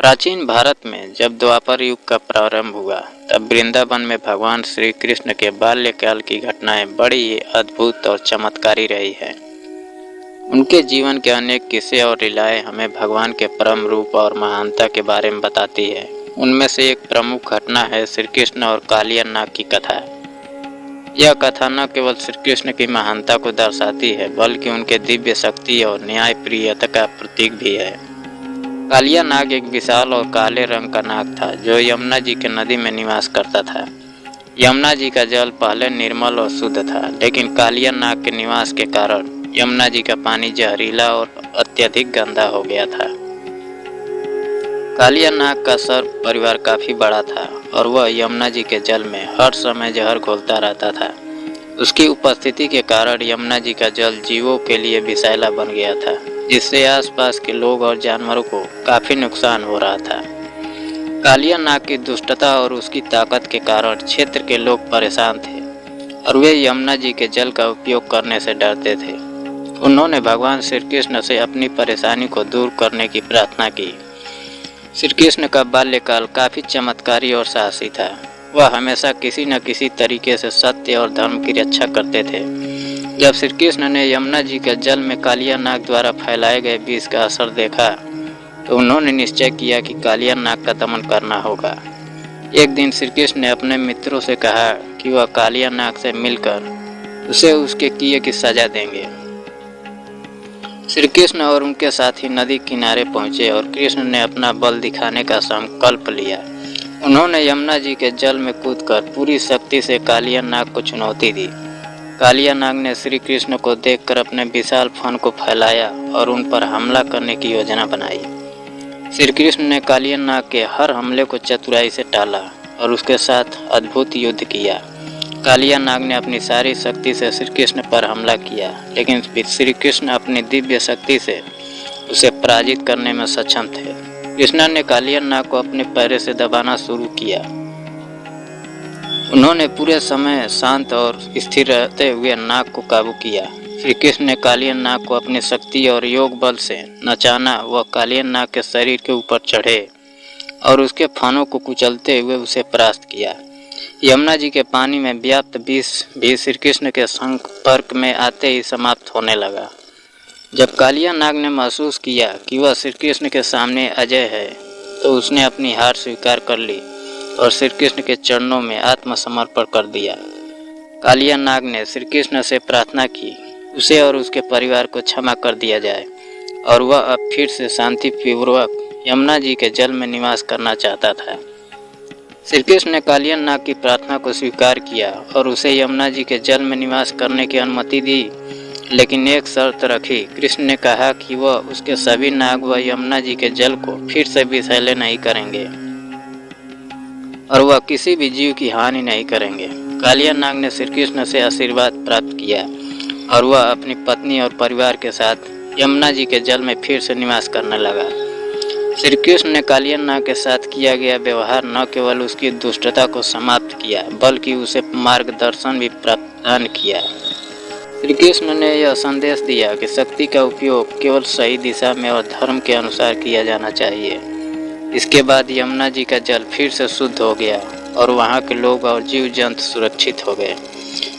प्राचीन भारत में जब द्वापर युग का प्रारंभ हुआ, तब वृंदावन में भगवान श्री कृष्ण के बाल्यकाल की घटनाएं बड़ी ही अद्भुत और चमत्कारी रही है। उनके जीवन के अनेक किस्से और लीलाएं हमें भगवान के परम रूप और महानता के बारे में बताती है। उनमें से एक प्रमुख घटना है श्री कृष्ण और कालिया नाग की कथा। यह कथा न केवल श्री कृष्ण की महानता को दर्शाती है, बल्कि उनके दिव्य शक्ति और न्याय प्रियता का प्रतीक भी है। कालिया नाग एक विशाल और काले रंग का नाग था, जो यमुना जी के नदी में निवास करता था। यमुना जी का जल पहले निर्मल और शुद्ध था, लेकिन कालिया नाग के निवास के कारण यमुना जी का पानी जहरीला और अत्यधिक गंदा हो गया था। कालिया नाग का सर्प परिवार काफी बड़ा था और वह यमुना जी के जल में हर समय जहर घोलता रहता था। उसकी उपस्थिति के कारण यमुना जी का जल जीवों के लिए विषैला बन गया था, जिससे आसपास के लोग और जानवरों को काफी नुकसान हो रहा था। कालिया नाग की दुष्टता और उसकी ताकत के कारण क्षेत्र के लोग परेशान थे और वे यमुना जी के जल का उपयोग करने से डरते थे। उन्होंने भगवान श्री कृष्ण से अपनी परेशानी को दूर करने की प्रार्थना की। श्री कृष्ण का बाल्यकाल काफी चमत्कारी और साहसी था। वह हमेशा किसी न किसी तरीके से सत्य और धर्म की रक्षा करते थे। जब श्री कृष्ण ने यमुना जी के जल में कालिया नाग द्वारा फैलाए गए विष का असर देखा, तो उन्होंने निश्चय किया कि कालिया नाग का दमन करना होगा। एक दिन श्री कृष्ण ने अपने मित्रों से कहा कि वह कालिया नाग से मिलकर उसे उसके किए की सजा देंगे। श्री कृष्ण और उनके साथी नदी किनारे पहुंचे और कृष्ण ने अपना बल दिखाने का संकल्प लिया। उन्होंने यमुना जी के जल में कूदकर पूरी शक्ति से कालिया नाग को चुनौती दी। कालिया नाग ने श्री कृष्ण को देखकर अपने विशाल फन को फैलाया और उन पर हमला करने की योजना बनाई। श्री कृष्ण ने कालिया नाग के हर हमले को चतुराई से टाला और उसके साथ अद्भुत युद्ध किया। कालिया नाग ने अपनी सारी शक्ति से श्री कृष्ण पर हमला किया, लेकिन श्री कृष्ण अपनी दिव्य शक्ति से उसे पराजित करने में सक्षम थे। कृष्ण ने कालिया नाग को अपने पैरों से दबाना शुरू किया। उन्होंने पूरे समय शांत और स्थिर रहते हुए नाग को काबू किया। श्री कृष्ण ने कालिया नाग को अपनी शक्ति और योग बल से नचाना व कालिया नाग के शरीर के ऊपर चढ़े और उसके फनों को कुचलते हुए उसे परास्त किया। यमुना जी के पानी में व्याप्त विष भी श्री कृष्ण के संपर्क में आते ही समाप्त होने लगा। जब कालिया नाग ने महसूस किया कि वह श्री कृष्ण के सामने अजय है, तो उसने अपनी हार स्वीकार कर ली और श्री कृष्ण के चरणों में आत्मसमर्पण कर दिया। कालिया नाग ने श्री कृष्ण से प्रार्थना की, उसे और उसके परिवार को क्षमा कर दिया जाए और वह अब फिर से शांतिपूर्वक यमुना जी के जल में निवास करना चाहता था। श्री कृष्ण ने कालिया नाग की प्रार्थना को स्वीकार किया और उसे यमुना जी के जल में निवास करने की अनुमति दी, लेकिन एक शर्त रखी। कृष्ण ने कहा कि वह उसके सभी नाग व यमुना जी के जल को फिर से विषैले नहीं करेंगे और वह किसी भी जीव की हानि नहीं करेंगे। कालिया नाग ने श्री कृष्ण से आशीर्वाद प्राप्त किया और वह अपनी पत्नी और परिवार के साथ यमुना जी के जल में फिर से निवास करने लगा। श्री कृष्ण ने कालिया नाग के साथ किया गया व्यवहार न केवल उसकी दुष्टता को समाप्त किया, बल्कि उसे मार्गदर्शन भी प्रदान किया। श्री कृष्ण ने यह संदेश दिया कि शक्ति का उपयोग केवल सही दिशा में और धर्म के अनुसार किया जाना चाहिए। इसके बाद यमुना जी का जल फिर से शुद्ध हो गया और वहाँ के लोग और जीव जंतु सुरक्षित हो गए।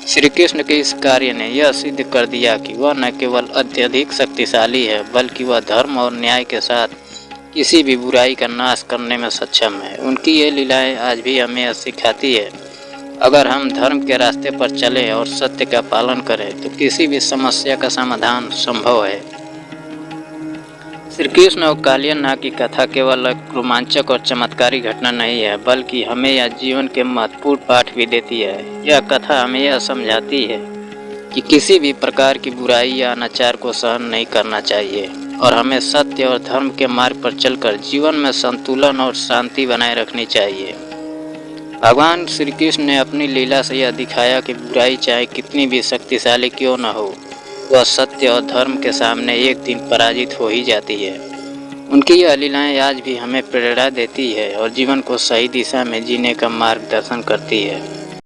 श्री कृष्ण के इस कार्य ने यह सिद्ध कर दिया कि वह न केवल अत्यधिक शक्तिशाली है, बल्कि वह धर्म और न्याय के साथ किसी भी बुराई का नाश करने में सक्षम है। उनकी ये लीलाएं आज भी हमें सिखाती है, अगर हम धर्म के रास्ते पर चलें और सत्य का पालन करें तो किसी भी समस्या का समाधान संभव है। श्री कृष्ण और कालिया नाग की कथा केवल एक रोमांचक और चमत्कारी घटना नहीं है, बल्कि हमें यह जीवन के महत्वपूर्ण पाठ भी देती है। यह कथा हमें यह समझाती है कि किसी भी प्रकार की बुराई या अनाचार को सहन नहीं करना चाहिए और हमें सत्य और धर्म के मार्ग पर चलकर जीवन में संतुलन और शांति बनाए रखनी चाहिए। भगवान श्री कृष्ण ने अपनी लीला से यह दिखाया कि बुराई चाहे कितनी भी शक्तिशाली क्यों न हो, वह सत्य और धर्म के सामने एक दिन पराजित हो ही जाती है। उनकी यह लीलाएं आज भी हमें प्रेरणा देती है और जीवन को सही दिशा में जीने का मार्गदर्शन करती है।